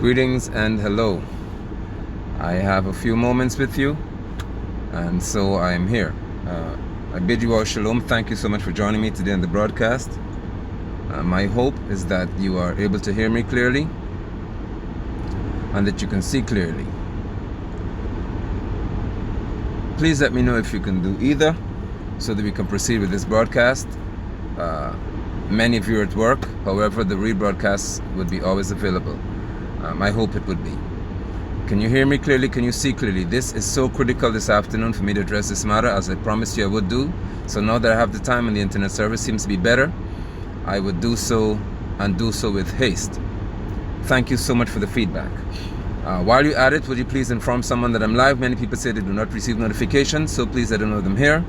Greetings and hello. I have a few moments with you, and so I am here. I bid you all shalom. Thank you so much for joining me today on the broadcast. My hope is that you are able to hear me clearly and that you can see clearly. Please let me know if you can do either so that we can proceed with this broadcast. Many of you are at work, however, the rebroadcast would be always available. I hope it would be. Can you hear me clearly? Can you see clearly? This is so critical this afternoon for me to address this matter, as I promised you I would do. So now that I have the time and the internet service seems to be better, I would do so, and do so with haste. Thank you so much for the feedback. While you're at it, would you please inform someone that I'm live? Many people say they do not receive notifications, so please let them know them here.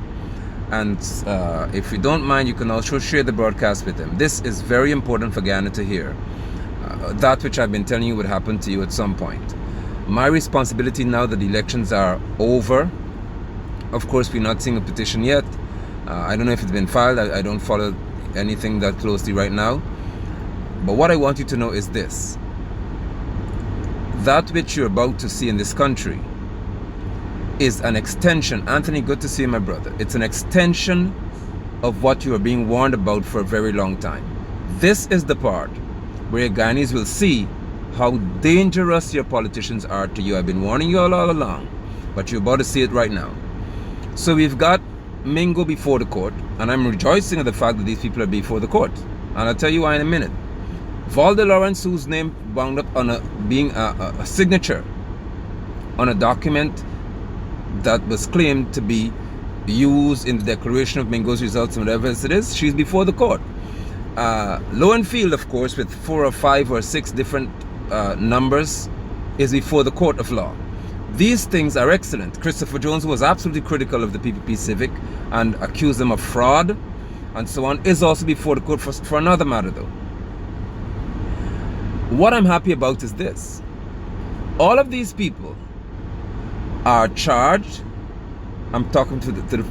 And if you don't mind, you can also share the broadcast with them. This is very important for Guyana to hear. That which I've been telling you would happen to you at some point. My responsibility now that the elections are over, of course we're not seeing a petition yet. I don't know if it's been filed. I don't follow anything that closely right now. But what I want you to know is this. That which you're about to see in this country is an extension. Anthony, good to see you, my brother. It's an extension of what you are being warned about for a very long time. This is the part where Guyanese will see how dangerous your politicians are to you. I've been warning you all along, but you're about to see it right now. So we've got Mingo before the court, and I'm rejoicing at the fact that these people are before the court. And I'll tell you why in a minute. Valde Lawrence, whose name wound up on being a signature on a document that was claimed to be used in the declaration of Mingo's results and whatever else it is, she's before the court. Lowenfield, of course, with 4 or 5 or 6 different numbers, is before the court of law. These things are excellent. Christopher Jones, who was absolutely critical of the PPP Civic and accused them of fraud and so on, is also before the court for another matter, though. What I'm happy about is this. All of these people are charged. I'm talking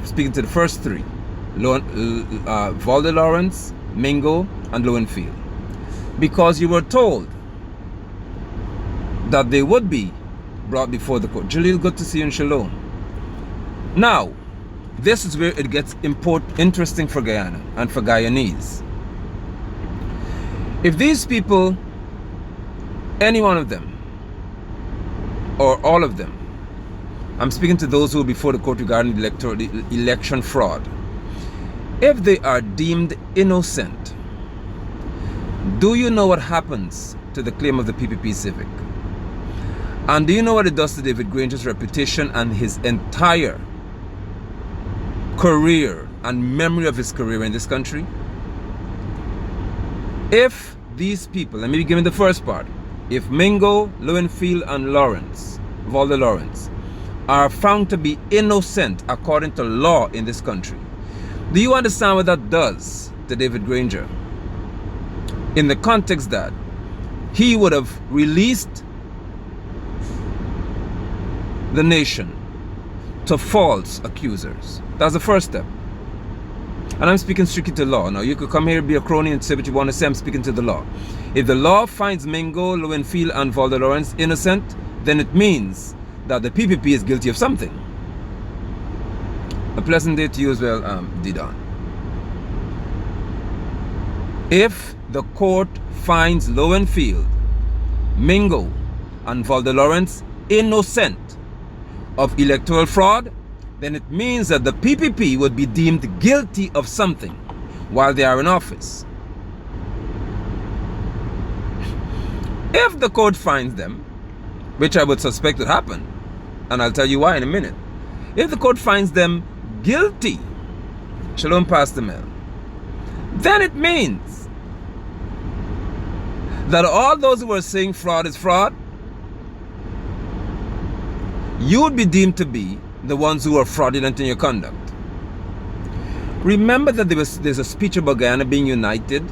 speaking to the first 3. Valde Lawrence, Mingo, and Lowenfield. Because you were told that they would be brought before the court. Jalil, good to see you in Shalom. Now, this is where it gets interesting for Guyana and for Guyanese. If these people, any one of them, or all of them, I'm speaking to those who are before the court regarding the election fraud, if they are deemed innocent, do you know what happens to the claim of the PPP Civic? And do you know what it does to David Granger's reputation and his entire career and memory of his career in this country? If these people, let me begin with the first part. If Mingo, Lowenfield, and Valde Lawrence, are found to be innocent according to law in this country, do you understand what that does to David Granger? In the context that he would have released the nation to false accusers. That's the first step. And I'm speaking strictly to law. Now, you could come here, be a crony, and say what you want to say. I'm speaking to the law. If the law finds Mingo, Lowenfield, and Valde Lawrence innocent, then it means that the PPP is guilty of something. A pleasant day to you as well, Didon. If the court finds Lowenfield, Mingo, and Valde Lawrence innocent of electoral fraud, then it means that the PPP would be deemed guilty of something while they are in office. If the court finds them, which I would suspect would happen, and I'll tell you why in a minute. If the court finds them guilty, Shalom Pastor Mel, then it means that all those who are saying fraud is fraud, you would be deemed to be the ones who are fraudulent in your conduct. Remember that there's a speech about Guyana being united,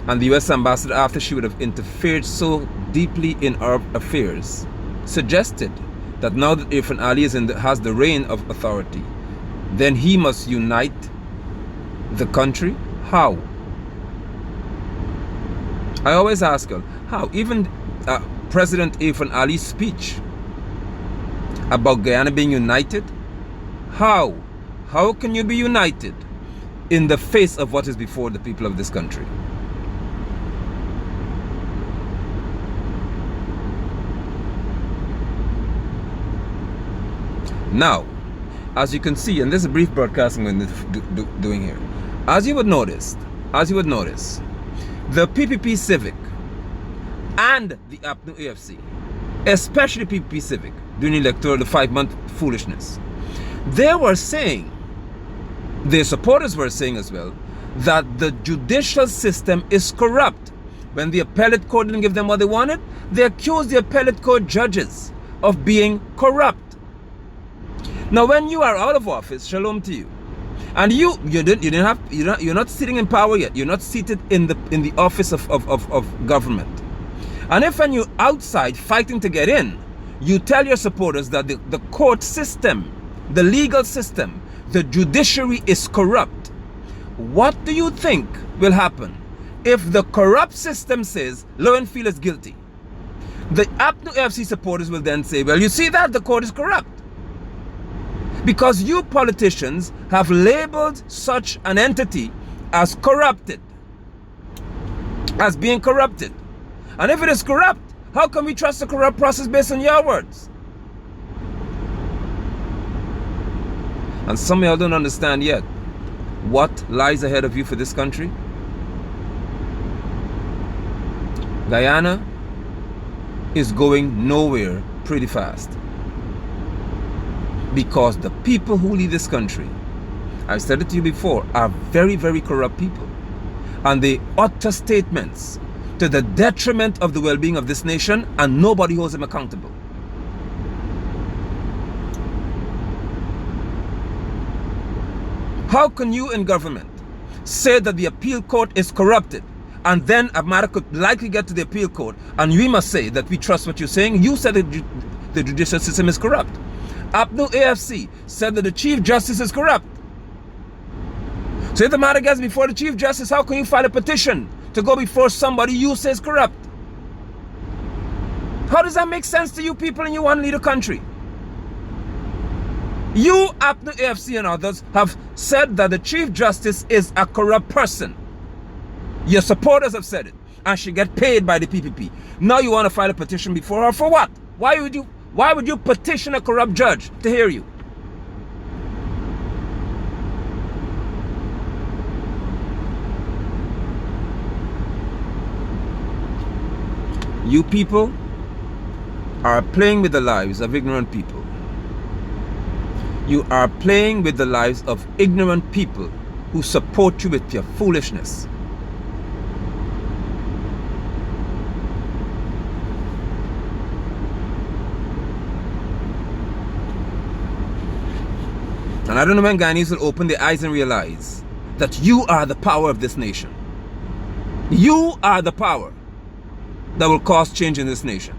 and the U.S. ambassador, after she would have interfered so deeply in our affairs, suggested that now that Irfan Ali has the reign of authority, then he must unite the country. How? I always ask her, how? Even President Irfan Ali's speech about Guyana being united? How? How can you be united in the face of what is before the people of this country? Now, as you can see, and this is a brief broadcast I'm going to doing here. As you would notice, the PPP Civic and the APNU AFC, especially PPP Civic, during the 5-month foolishness, they were saying, their supporters were saying as well, that the judicial system is corrupt. When the appellate court didn't give them what they wanted, they accused the appellate court judges of being corrupt. Now, when you are out of office, shalom to you, and you're not sitting in power yet. You're not seated in the office of government. And if when you're outside fighting to get in, you tell your supporters that the court system, the legal system, the judiciary is corrupt, what do you think will happen if the corrupt system says Lowenfield is guilty? The APNU AFC supporters will then say, well, you see that the court is corrupt. Because you politicians have labeled such an entity as corrupted, as being corrupted. And if it is corrupt, how can we trust the corrupt process based on your words? And some of y'all don't understand yet what lies ahead of you for this country. Guyana is going nowhere pretty fast. Because the people who lead this country, I've said it to you before, are very, very corrupt people. And they utter statements to the detriment of the well-being of this nation, and nobody holds them accountable. How can you in government say that the appeal court is corrupted, and then a matter could likely get to the appeal court, and we must say that we trust what you're saying? You said that the judicial system is corrupt. APNU AFC said that the Chief Justice is corrupt. So if the matter gets before the Chief Justice, how can you file a petition to go before somebody you say is corrupt? How does that make sense to you people and you want to lead a country? You, APNU AFC and others, have said that the Chief Justice is a corrupt person. Your supporters have said it, and she get paid by the PPP. Now you want to file a petition before her for what? Why would you petition a corrupt judge to hear you? You people are playing with the lives of ignorant people. You are playing with the lives of ignorant people who support you with your foolishness. And I don't know when Guyanese will open their eyes and realize that you are the power of this nation. You are the power that will cause change in this nation.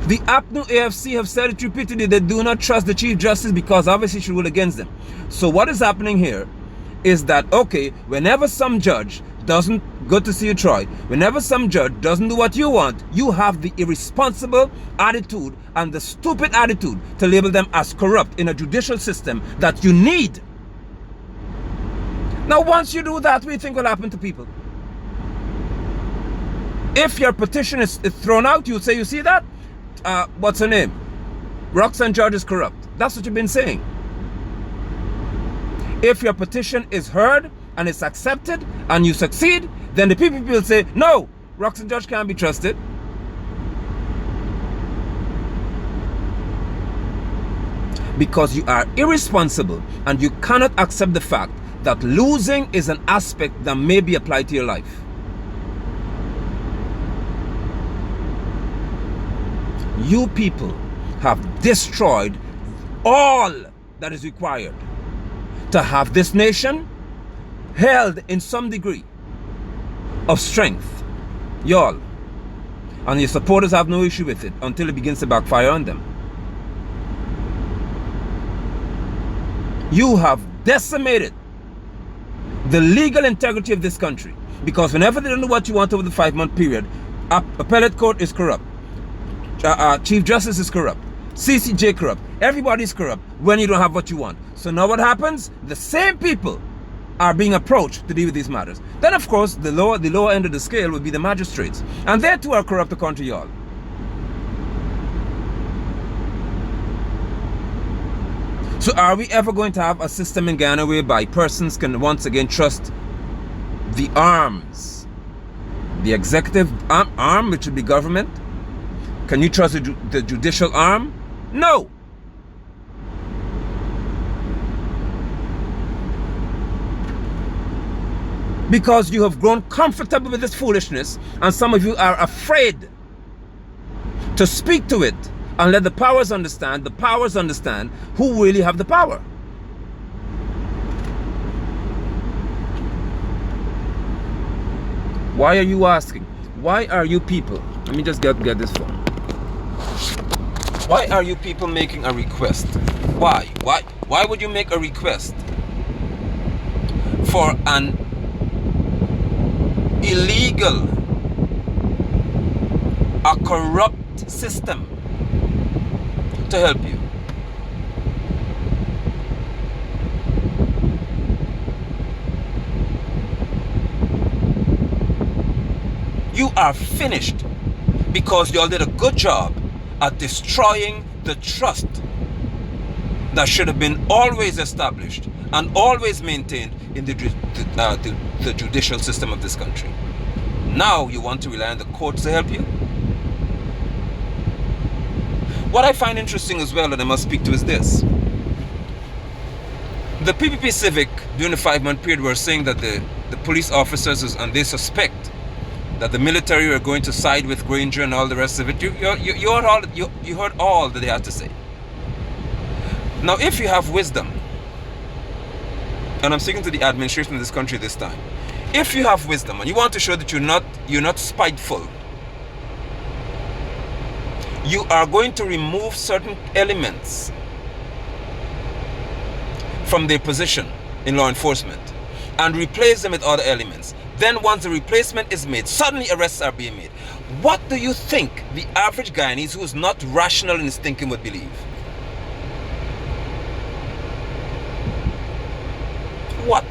The APNU AFC have said it repeatedly, they do not trust the Chief Justice because obviously she ruled against them. So what is happening here is that, okay, whenever some judge doesn't, good to see you, Troy, whenever some judge doesn't do what you want, you have the irresponsible attitude and the stupid attitude to label them as corrupt in a judicial system that you need. Now once you do that, what do you think will happen to people? If your petition is thrown out, you say, you see that? What's her name? Roxanne George is corrupt. That's what you've been saying. If your petition is heard and it's accepted and you succeed, then the people will say, no, Roxanne George can't be trusted. Because you are irresponsible and you cannot accept the fact that losing is an aspect that may be applied to your life. You people have destroyed all that is required to have this nation held in some degree of strength. Y'all. And your supporters have no issue with it until it begins to backfire on them. You have decimated the legal integrity of this country. Because whenever they don't do what you want over the 5-month period, appellate court is corrupt, Chief Justice is corrupt, CCJ corrupt, everybody's corrupt when you don't have what you want. So now what happens? The same people are being approached to deal with these matters. Then of course the lower end of the scale would be the magistrates, and they too are corrupt according to y'all. So are we ever going to have a system in Ghana whereby persons can once again trust the arms, the executive arm, which would be government? Can you trust the judicial arm? No. Because you have grown comfortable with this foolishness, and some of you are afraid to speak to it and let the powers understand who really have the power. Why are you asking? Why are you people, let me just get this phone. Why are you people making a request? Why would you make a request for an illegal, a corrupt system to help you? You are finished because y'all did a good job at destroying the trust that should have been always established and always maintained in the judicial system of this country. Now you want to rely on the courts to help you? What I find interesting as well, and I must speak to, is this. The PPP Civic during the 5-month period were saying that the police officers, and they suspect that the military are going to side with Granger and all the rest of it. You heard all that they had to say. Now, if you have wisdom, and I'm speaking to the administration of this country this time, if you have wisdom and you want to show that you're not spiteful, you are going to remove certain elements from their position in law enforcement and replace them with other elements. Then once the replacement is made, suddenly arrests are being made. What do you think the average Guyanese who is not rational in his thinking would believe? What?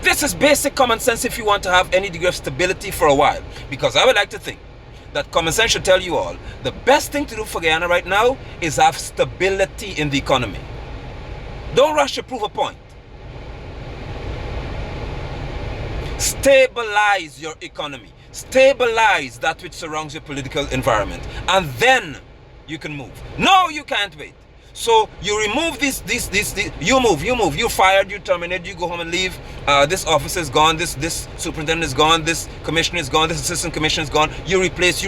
This is basic common sense if you want to have any degree of stability for a while. Because I would like to think that common sense should tell you all, the best thing to do for Guyana right now is have stability in the economy. Don't rush to prove a point. Stabilize your economy. Stabilize that which surrounds your political environment. And then you can move. No, you can't wait. So you remove this, you move, you're fired, you terminate, you go home and leave. This officer is gone, this superintendent is gone, this commissioner is gone, this assistant commissioner is gone. You replace.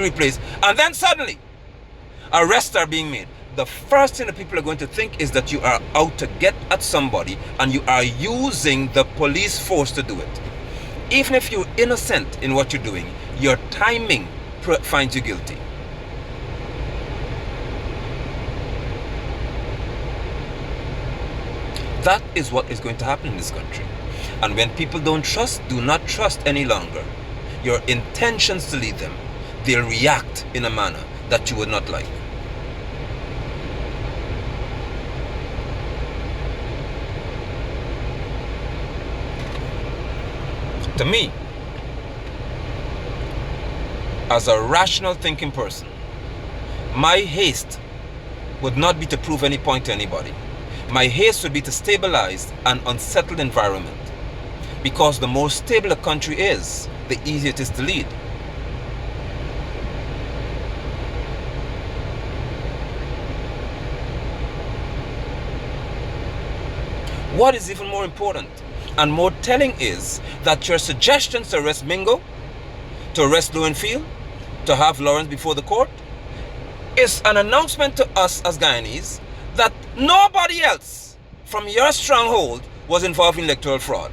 And then suddenly, arrests are being made. The first thing that people are going to think is that you are out to get at somebody and you are using the police force to do it. Even if you're innocent in what you're doing, your timing finds you guilty. That is what is going to happen in this country. And when people do not trust any longer your intentions to lead them, they'll react in a manner that you would not like. To me, as a rational thinking person, my haste would not be to prove any point to anybody. My haste would be to stabilize an unsettled environment. Because the more stable a country is, the easier it is to lead. What is even more important and more telling is that your suggestions to arrest Mingo, to arrest Lowenfield, to have Lawrence before the court, is an announcement to us as Guyanese that nobody else from your stronghold was involved in electoral fraud.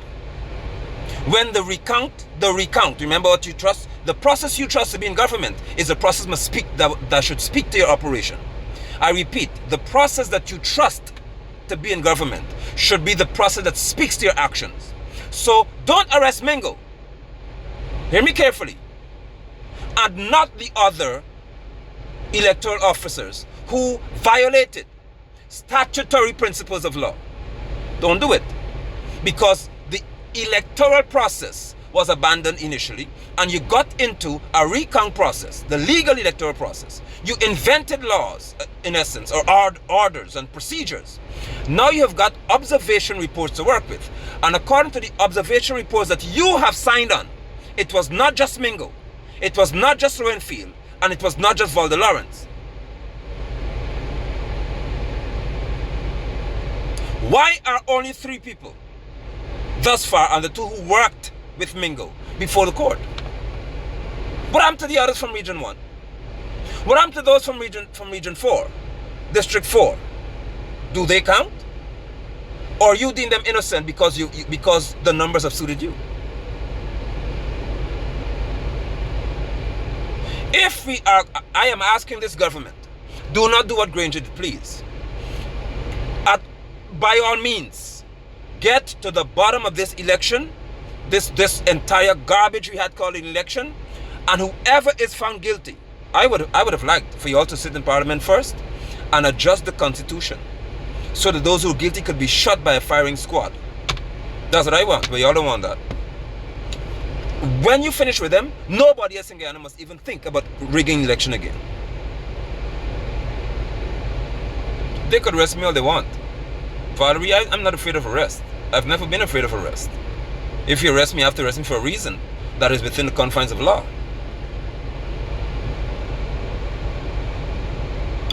When the recount, remember what you trust, the process you trust to be in government is a process that should speak to your operation. I repeat, the process that you trust to be in government should be the process that speaks to your actions. So don't arrest Mingo. Hear me carefully. And not the other electoral officers who violated statutory principles of law. Don't do it. Because the electoral process was abandoned initially, and you got into a recount process, the legal electoral process. You invented laws, in essence, or orders and procedures. Now you have got observation reports to work with. And according to the observation reports that you have signed on, it was not just Mingo, it was not just Lowenfield, and it was not just Valder Lawrence. Why are only 3 people thus far, and the 2 who worked with Mingo, before the court? What happened to the others from Region 1? What happened to those from Region 4, District 4? Do they count? Or you deem them innocent because because the numbers have suited you? If we are, I am asking this government, do not do what Granger did, please. By all means, get to the bottom of this election, this entire garbage we had called an election, and whoever is found guilty, I would have liked for you all to sit in Parliament first and adjust the Constitution so that those who are guilty could be shot by a firing squad. That's what I want, but y'all don't want that. When you finish with them, nobody else in Guyana must even think about rigging the election again. They could arrest me all they want. Valerie, I'm not afraid of arrest. I've never been afraid of arrest. If you arrest me, you have to arrest me for a reason that is within the confines of law.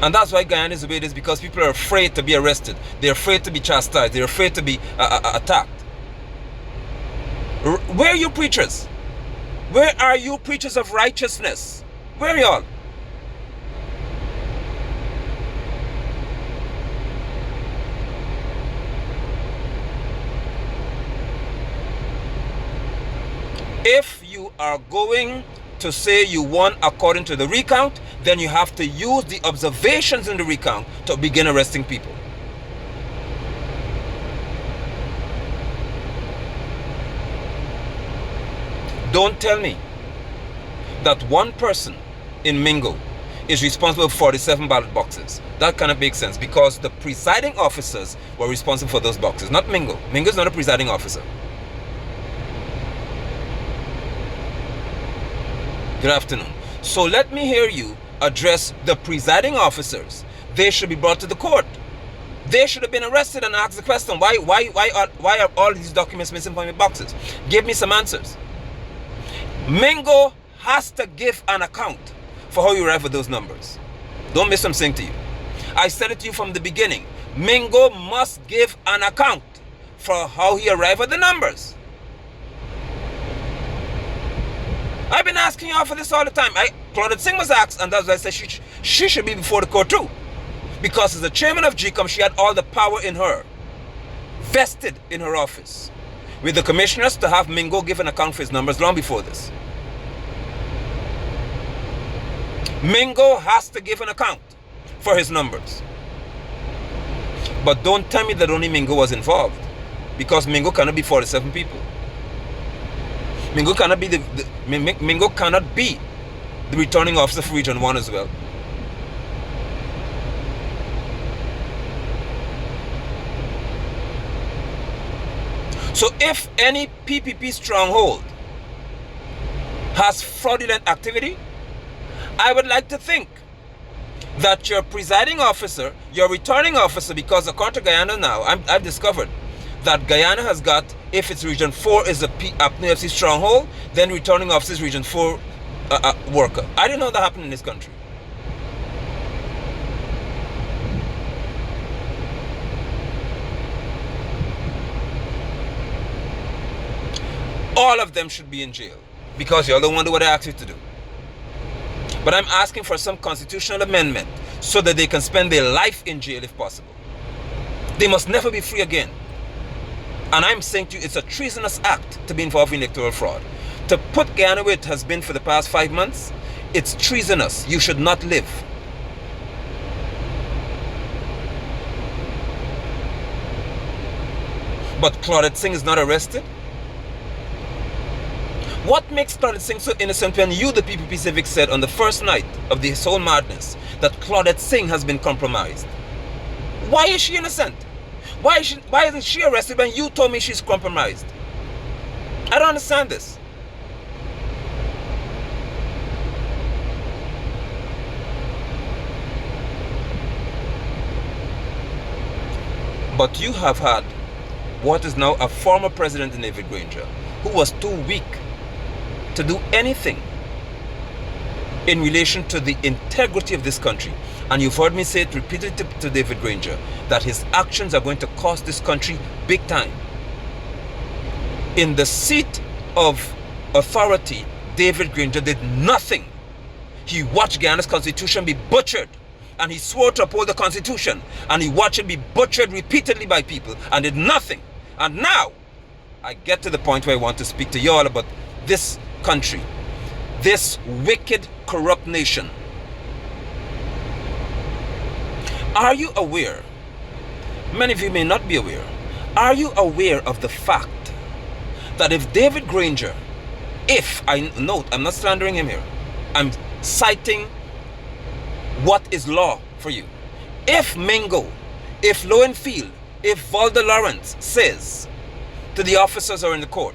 And that's why Guyana is the way it is, because people are afraid to be arrested. They're afraid to be chastised. They're afraid to be attacked. Where are you preachers? Where are you preachers of righteousness? Where are y'all? If you are going to say you won according to the recount, then you have to use the observations in the recount to begin arresting people. Don't tell me that one person in Mingo is responsible for 47 ballot boxes. That cannot make sense, because the presiding officers were responsible for those boxes, not Mingo. Mingo is not a presiding officer. Good afternoon. So let me hear you address the presiding officers. They should be brought to the court. They should have been arrested and asked the question, why are all these documents missing from your boxes? Give me some answers. Mingo has to give an account for how you arrive at those numbers. Don't miss what I'm saying to you. I said it to you from the beginning. Mingo must give an account for how he arrived at the numbers. I've been asking y'all for this all the time. Claudette Singh was asked, and that's why I said she should be before the court too. Because as the chairman of GCOM, she had all the power in her, vested in her office, with the commissioners to have Mingo give an account for his numbers long before this. Mingo has to give an account for his numbers. But don't tell me that only Mingo was involved, because Mingo cannot be 47 people. Mingo cannot be Mingo cannot be the returning officer for Region 1 as well. So if any PPP stronghold has fraudulent activity, I would like to think that your presiding officer, your returning officer, because according to Guyana now, I've discovered that Guyana has got, if it's Region 4 is a PFC stronghold, then returning officer is Region 4 worker. I didn't know that happened in this country. All of them should be in jail, because y'all don't want to do what I asked you to do. But I'm asking for some constitutional amendment so that they can spend their life in jail if possible. They must never be free again. And I'm saying to you, it's a treasonous act to be involved in electoral fraud. To put Guyana where it has been for the past 5 months, it's treasonous. You should not live. But Claudette Singh is not arrested? What makes Claudette Singh so innocent when you, the PPP Civic, said on the first night of this whole madness that Claudette Singh has been compromised? Why is she innocent? Why isn't she arrested when you told me she's compromised? I don't understand this. But you have had what is now a former president, David Granger, who was too weak to do anything in relation to the integrity of this country. And you've heard me say it repeatedly to David Granger, that his actions are going to cost this country big time. In the seat of authority, David Granger did nothing. He watched Guyana's constitution be butchered, and he swore to uphold the constitution, and he watched it be butchered repeatedly by people and did nothing. And now I get to the point where I want to speak to you all about this country, this wicked, corrupt nation. Are you aware? Many of you may not be aware. Are you aware of the fact that if David Granger, I note, I'm not slandering him here, I'm citing what is law for you. If Mingo, if Lowenfield, if Valda Lawrence says to the officers who are in the court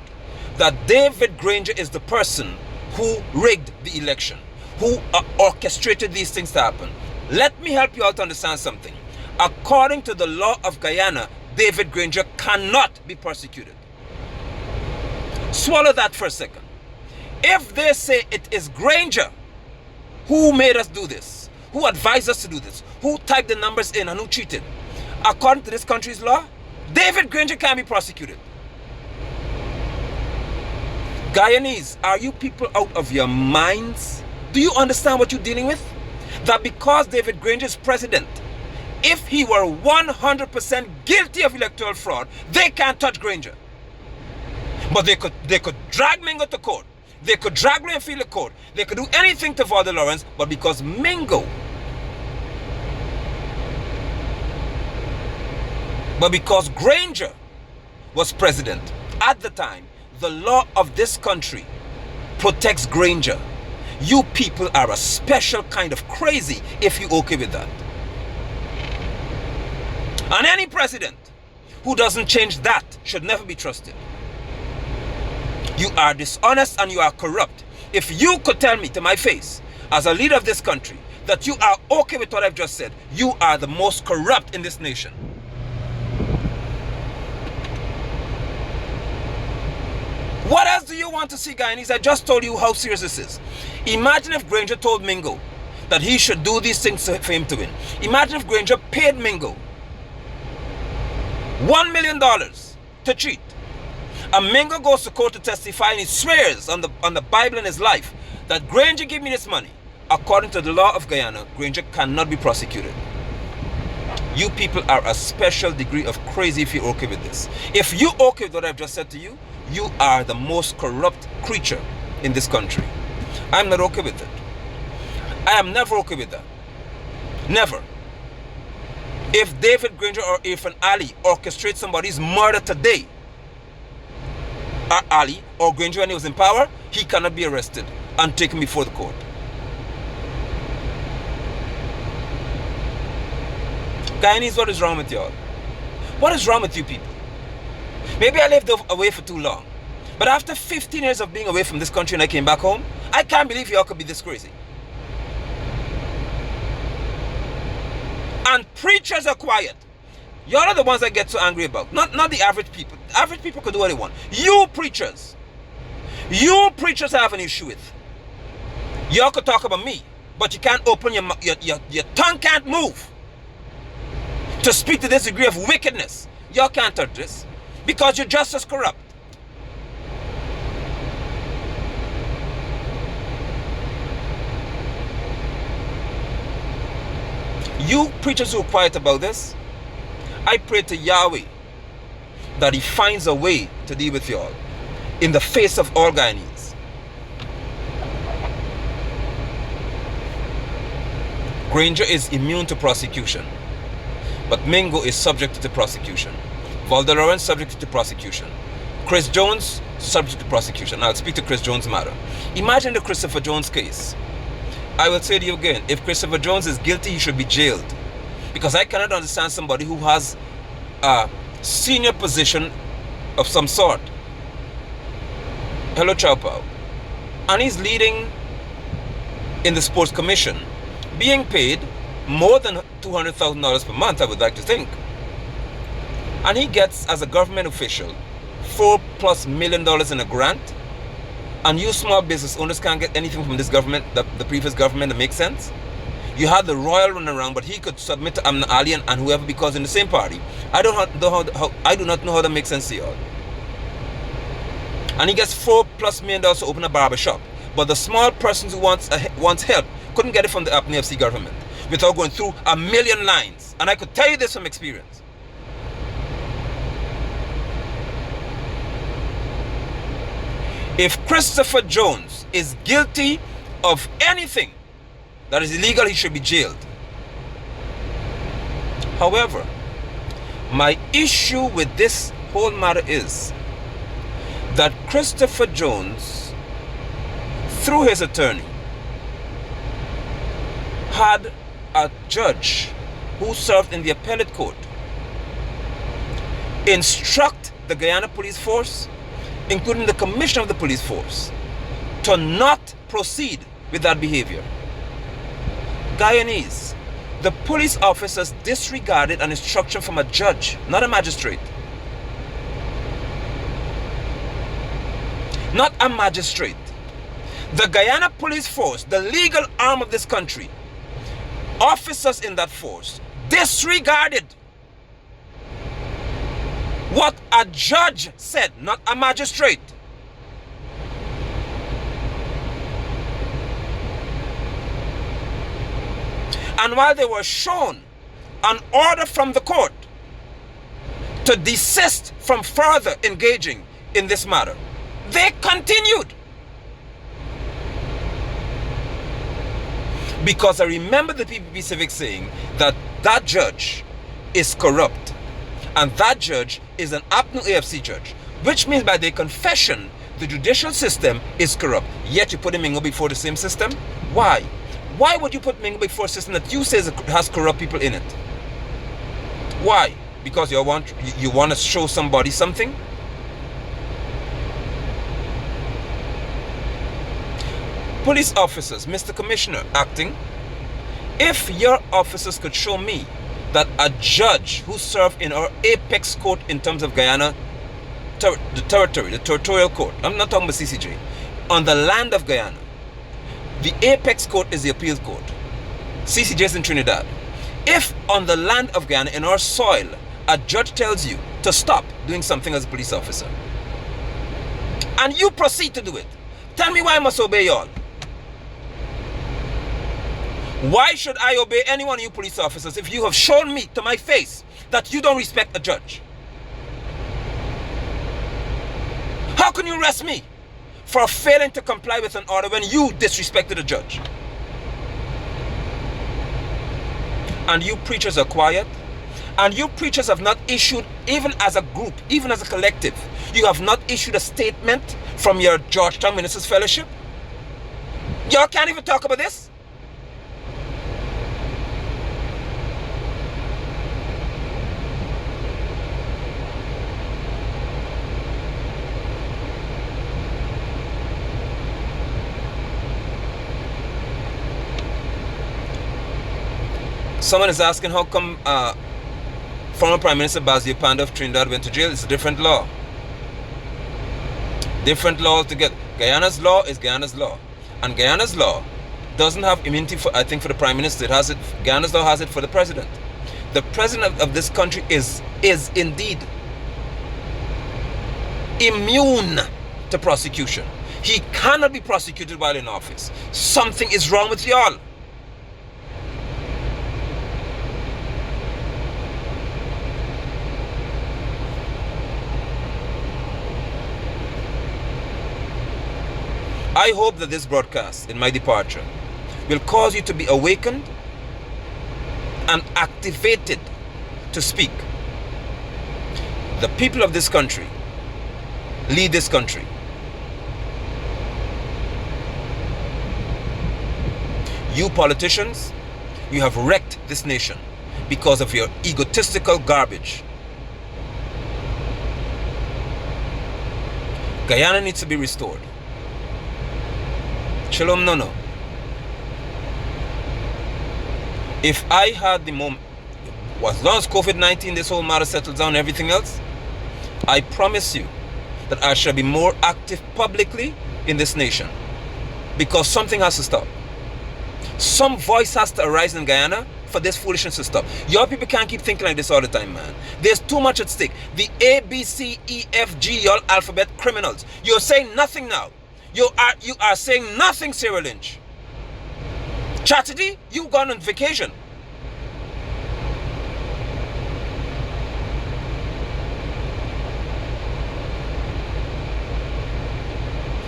that David Granger is the person who rigged the election, who orchestrated these things to happen, let me help you out to understand something. According to the law of Guyana, David Granger cannot be prosecuted. Swallow that for a second. If they say it is Granger who made us do this, who advised us to do this, who typed the numbers in and who cheated, according to this country's law, David Granger can be prosecuted. Guyanese, are you people out of your minds? Do you understand what you're dealing with? That because David Granger is president, if he were 100% guilty of electoral fraud, they can't touch Granger. But they could drag Mingo to court. They could drag Lowenfield to court. They could do anything to Valda Lawrence, but because Mingo, but because Granger was president at the time, the law of this country protects Granger. You people are a special kind of crazy if you're okay with that. And any president who doesn't change that should never be trusted. You are dishonest and you are corrupt. If you could tell me to my face, as a leader of this country, that you are okay with what I've just said, you are the most corrupt in this nation. What else do you want to see, Guyanese? I just told you how serious this is. Imagine if Granger told Mingo that he should do these things for him to win. Imagine if Granger paid Mingo $1 million to cheat. And Mingo goes to court to testify and he swears on the Bible and his life that Granger gave me this money. According to the law of Guyana, Granger cannot be prosecuted. You people are a special degree of crazy if you're okay with this. If you're okay with what I've just said to you, you are the most corrupt creature in this country. I'm not okay with it. I am never okay with that. Never. If David Granger or Irfan Ali orchestrates somebody's murder today, Ali or Granger when he was in power, he cannot be arrested and taken before the court. Guyanese, what is wrong with y'all? What is wrong with you people? Maybe I lived away for too long. But after 15 years of being away from this country and I came back home, I can't believe y'all could be this crazy. And preachers are quiet. Y'all are the ones I get so angry about. Not the average people. Average people could do what they want. You preachers I have an issue with. Y'all could talk about me, but you can't open your tongue can't move to speak to this degree of wickedness. Y'all can't touch this because you're just as corrupt. You preachers who are quiet about this, I pray to Yahweh that he finds a way to deal with y'all in the face of all Guyanese. Granger is immune to prosecution, but Mingo is subject to prosecution. Valda Lawrence subject to prosecution. Chris Jones subject to prosecution. Now I'll speak to Chris Jones matter. Imagine the Christopher Jones case. I will say to you again, if Christopher Jones is guilty, he should be jailed. Because I cannot understand somebody who has a senior position of some sort. Hello, Chow Pow. And he's leading in the sports commission, being paid more than $200,000 per month, I would like to think. And he gets, as a government official, $4+ million in a grant. And you small business owners can't get anything from this government, the previous government, that makes sense. You had the royal run around, but he could submit to Amna Ali and whoever, because in the same party. I do not know how that makes sense to y'all. And he gets $4+ million to open a barber shop. But the small person who wants help couldn't get it from the Apnea FC government without going through a million lines. And I could tell you this from experience. If Christopher Jones is guilty of anything that is illegal, he should be jailed. However, my issue with this whole matter is that Christopher Jones, through his attorney, had a judge who served in the appellate court instruct the Guyana Police Force, including the commissioner of the police force, to not proceed with that behavior. Guyanese, the police officers disregarded an instruction from a judge, not a magistrate. Not a magistrate. The Guyana Police Force, the legal arm of this country, officers in that force disregarded what a judge said, not a magistrate. And while they were shown an order from the court to desist from further engaging in this matter, they continued. Because I remember the PPP Civic saying that that judge is corrupt. And that judge is an APNU AFC judge. Which means by their confession, the judicial system is corrupt. Yet you put Mingo before the same system? Why? Why would you put Mingo before a system that you say has corrupt people in it? Why? Because you want to show somebody something? Police officers, Mr. Commissioner, acting, if your officers could show me that a judge who served in our apex court in terms of Guyana, the territorial court, I'm not talking about CCJ, on the land of Guyana, the apex court is the appeals court. CCJ is in Trinidad. If on the land of Guyana, in our soil, a judge tells you to stop doing something as a police officer, and you proceed to do it, tell me why I must obey y'all. Why should I obey any one of you police officers if you have shown me to my face that you don't respect a judge? How can you arrest me for failing to comply with an order when you disrespected a judge? And you preachers are quiet, and you preachers have not issued, even as a group, even as a collective, you have not issued a statement from your Georgetown Ministers Fellowship? Y'all can't even talk about this? Someone is asking how come former Prime Minister Basil Panda of Trinidad went to jail. It's a different law. Different laws to get. Guyana's law is Guyana's law. And Guyana's law doesn't have immunity for, I think, for the Prime Minister. It has it, Guyana's law has it for the President. The President of this country is indeed immune to prosecution. He cannot be prosecuted while in office. Something is wrong with y'all. I hope that this broadcast, in my departure, will cause you to be awakened and activated to speak. The people of this country lead this country. You politicians, you have wrecked this nation because of your egotistical garbage. Guyana needs to be restored. Shalom no. If I had the moment, as long as COVID-19, this whole matter settles down and everything else, I promise you that I shall be more active publicly in this nation. Because something has to stop. Some voice has to arise in Guyana for this foolishness to stop. Your people can't keep thinking like this all the time, man. There's too much at stake. The A, B, C, E, F, G, y'all alphabet criminals. You're saying nothing now. You are saying nothing, Sarah Lynch. Chatterjee, you gone on vacation.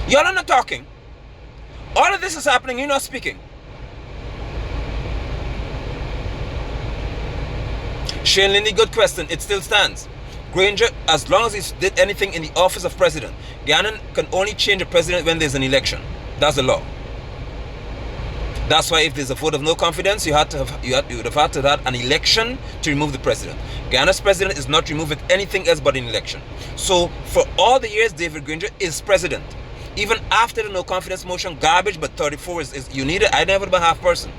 Y'all are not talking. All of this is happening, you're not speaking. Shane Lindy, good question. It still stands. Granger, as long as he did anything in the office of president, Guyana can only change a president when there's an election. That's the law. That's why if there's a vote of no confidence, you would have had to have an election to remove the president. Guyana's president is not removed with anything else but an election. So for all the years, David Granger is president. Even after the no confidence motion, garbage, but 34 is you need it. I never been half person.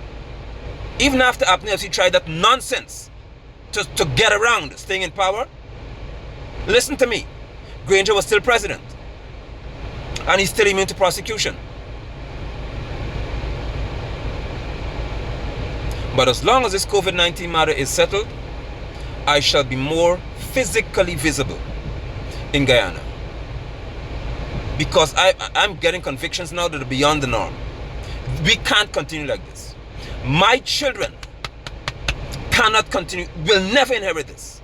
Even after Electios tried that nonsense to get around staying in power, listen to me. Granger was still president. And he's still immune to prosecution. But as long as this COVID-19 matter is settled, I shall be more physically visible in Guyana. Because I'm getting convictions now that are beyond the norm. We can't continue like this. My children cannot continue, will never inherit this.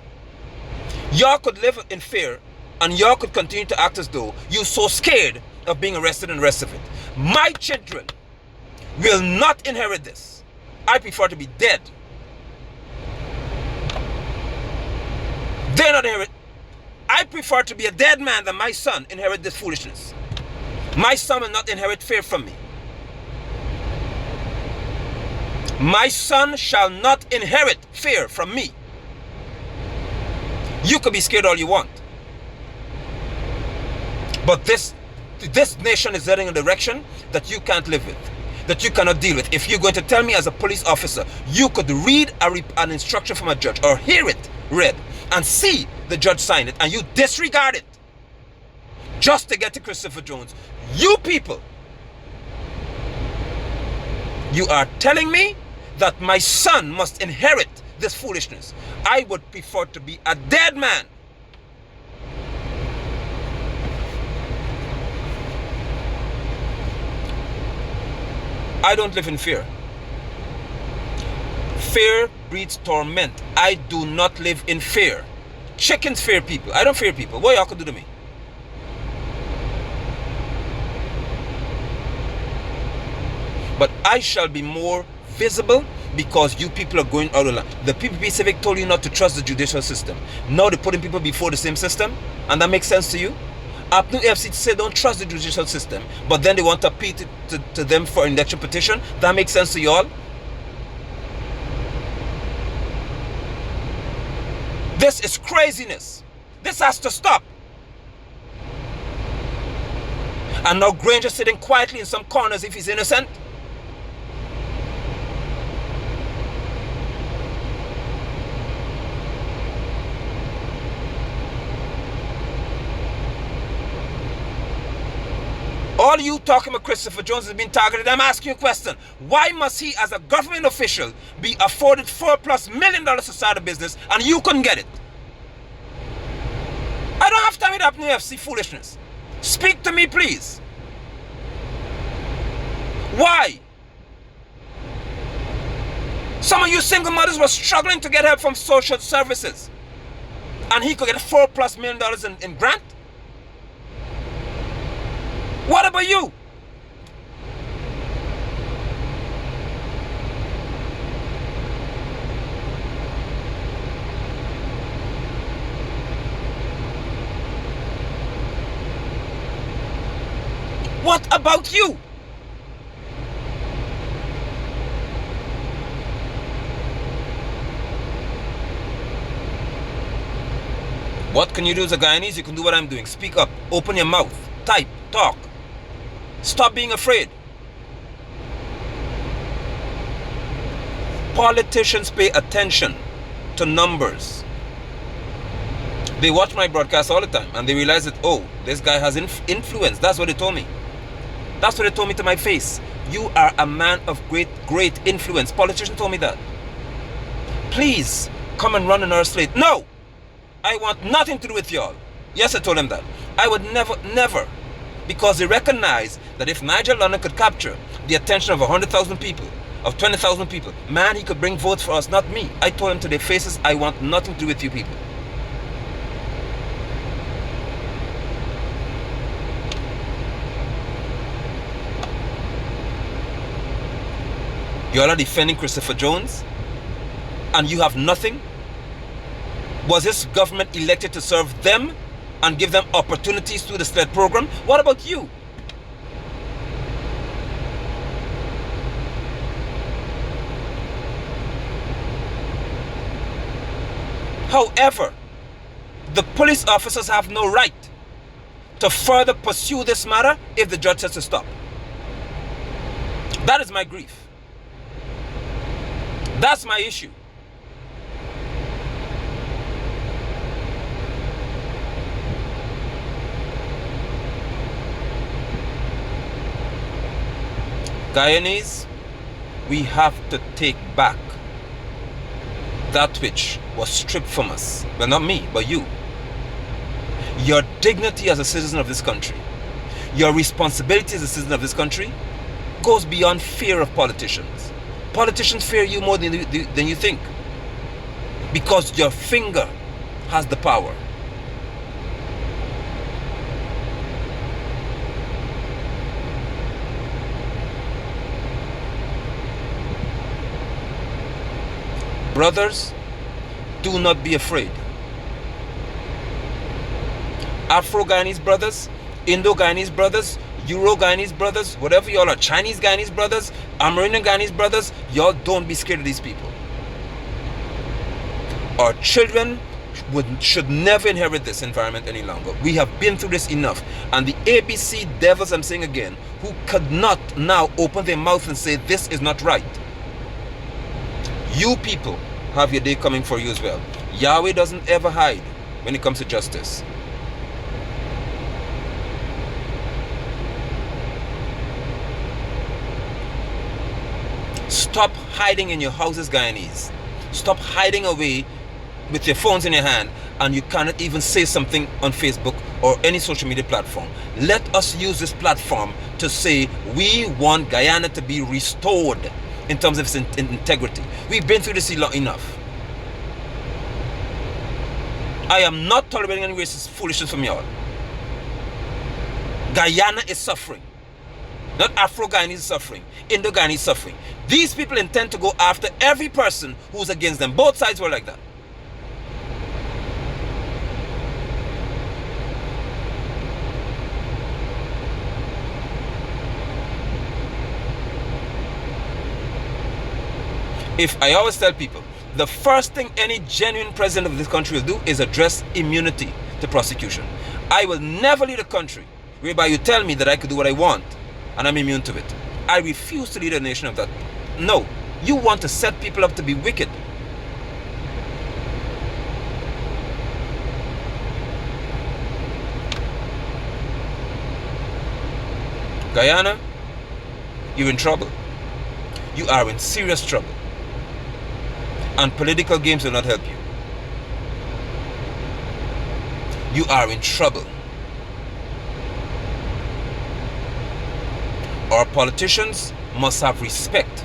Y'all could live in fear and y'all could continue to act as though you're so scared of being arrested and the rest of it. My children will not inherit this. I prefer to be dead. They're not inherit. I prefer to be a dead man than my son inherit this foolishness. My son will not inherit fear from me. My son shall not inherit fear from me. You could be scared all you want. But this nation is heading in a direction that you can't live with, that you cannot deal with. If you're going to tell me as a police officer, you could read an instruction from a judge or hear it read and see the judge sign it and you disregard it just to get to Christopher Jones. You people, you are telling me that my son must inherit this foolishness. I would prefer to be a dead man. I don't live in fear. Fear breeds torment. I do not live in fear. Chickens fear people. I don't fear people. What y'all could do to me? But I shall be more visible because you people are going out of line. The PPP Civic told you not to trust the judicial system. Now they're putting people before the same system, and that makes sense to you? APNU FC said don't trust the judicial system, but then they want to appeal to them for an election petition. That makes sense to you all? This is craziness. This has to stop. And now Granger sitting quietly in some corners if he's innocent. All you talking about Christopher Jones has been targeted. I'm asking you a question. Why must he, as a government official, be afforded $4+ million to start a business and you couldn't get it? I don't have time with APNU FC foolishness. Speak to me, please. Why? Some of you single mothers were struggling to get help from social services. And he could get $4+ million in grant? What about you? What about you? What can you do as a Guyanese? You can do what I'm doing. Speak up. Open your mouth. Type. Talk. Stop being afraid. Politicians pay attention to numbers. They watch my broadcast all the time and they realize that, oh, this guy has influence. That's what they told me. That's what they told me to my face. You are a man of great influence. Politicians told me that. Please come and run in our slate. No! I want nothing to do with y'all. Yes, I told them that. I would never. Because they recognize that if Nigel London could capture the attention of 100,000 people, of 20,000 people, man, he could bring votes for us, not me. I told them to their faces, I want nothing to do with you people. Y'all are defending Christopher Jones, and you have nothing? Was this government elected to serve them and give them opportunities through the SLED program? What about you? However, the police officers have no right to further pursue this matter if the judge says to stop. That is my grief. That's my issue. Guyanese, we have to take back that which was stripped from us. Well, not me, but you. Your dignity as a citizen of this country, your responsibility as a citizen of this country goes beyond fear of politicians. Politicians fear you more than you think, because your finger has the power. Brothers, do not be afraid. Afro-Guyanese brothers, Indo-Guyanese brothers, Euro-Guyanese brothers, whatever y'all are, Chinese-Guyanese brothers, Amerindian-Guyanese brothers, y'all don't be scared of these people. Our children should never inherit this environment any longer. We have been through this enough. And the ABC devils, I'm saying again, who could not now open their mouth and say this is not right. You people have your day coming for you as well. Yahweh doesn't ever hide when it comes to justice. Stop hiding in your houses, Guyanese. Stop hiding away with your phones in your hand and you cannot even say something on Facebook or any social media platform. Let us use this platform to say we want Guyana to be restored in terms of its integrity. We've been through this enough. I am not tolerating any racist foolishness from y'all. Guyana is suffering. Not Afro-Guyanese is suffering. Indo-Guyanese is suffering. These people intend to go after every person who's against them. Both sides were like that. If I always tell people, the first thing any genuine president of this country will do is address immunity to prosecution. I will never lead a country whereby you tell me that I could do what I want and I'm immune to it. I refuse to lead a nation of that. No, you want to set people up to be wicked. Guyana, you're in trouble. You are in serious trouble. And political games will not help you. You are in trouble. Our politicians must have respect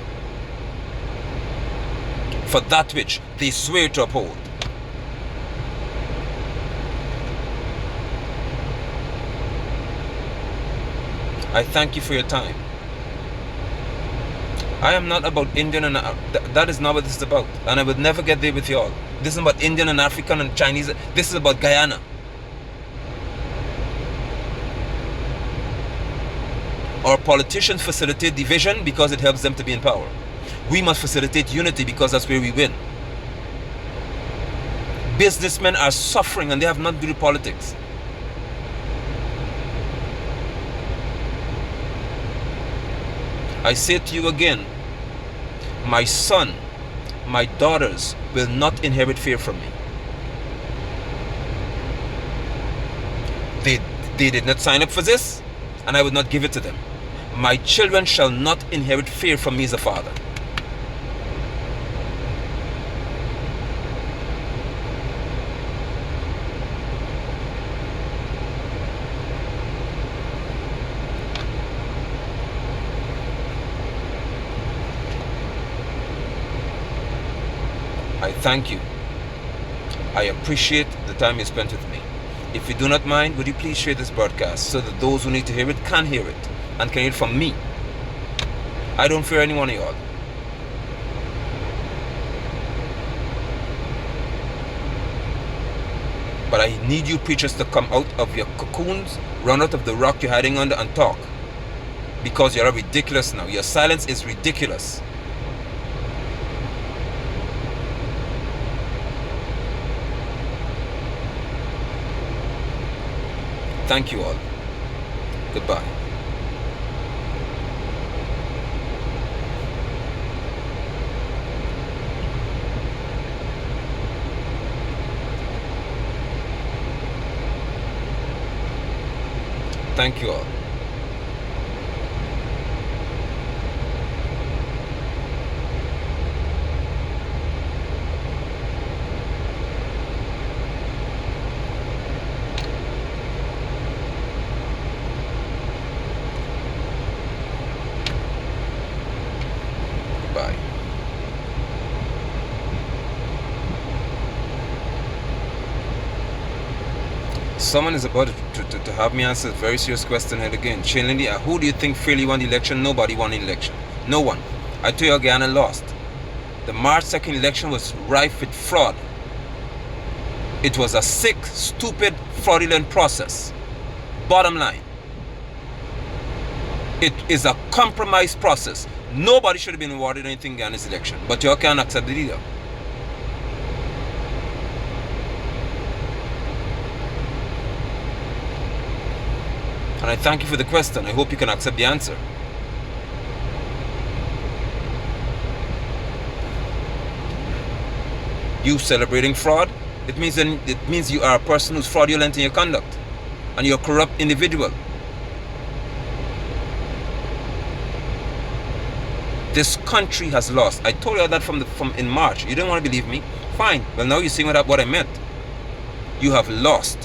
for that which they swear to uphold. I thank you for your time. I am not about Indian and that is not what this is about. And I would never get there with y'all. This is about Indian and African and Chinese. This is about Guyana. Our politicians facilitate division because it helps them to be in power. We must facilitate unity because that's where we win. Businessmen are suffering and they have nothing to do with politics. I say to you again, my son, my daughters will not inherit fear from me. They did not sign up for this, and I would not give it to them. My children shall not inherit fear from me as a father. I thank you. I appreciate the time you spent with me. If you do not mind, would you please share this broadcast so that those who need to hear it can hear it and can hear it from me. I don't fear any one of y'all. But I need you preachers to come out of your cocoons, run out of the rock you're hiding under and talk. Because you're ridiculous now. Your silence is ridiculous. Thank you all. Goodbye. Thank you all. Bye. Someone is about to have me answer a very serious question here again. Shane Lindy, who do you think fairly won the election? Nobody won the election. No one. I tell you, Guyana lost. The March 2nd election was rife with fraud. It was a sick, stupid, fraudulent process. Bottom line. It is a compromised process. Nobody should have been awarded anything in Ghana's election. But you all can't accept it either. And I thank you for the question. I hope you can accept the answer. You celebrating fraud? It means you are a person who's fraudulent in your conduct. And you're a corrupt individual. This country has lost. I told you that from in March. You didn't want to believe me? Fine. Well, now you see what I meant. You have lost.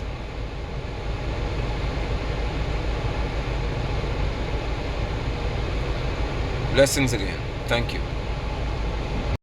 Blessings again. Thank you.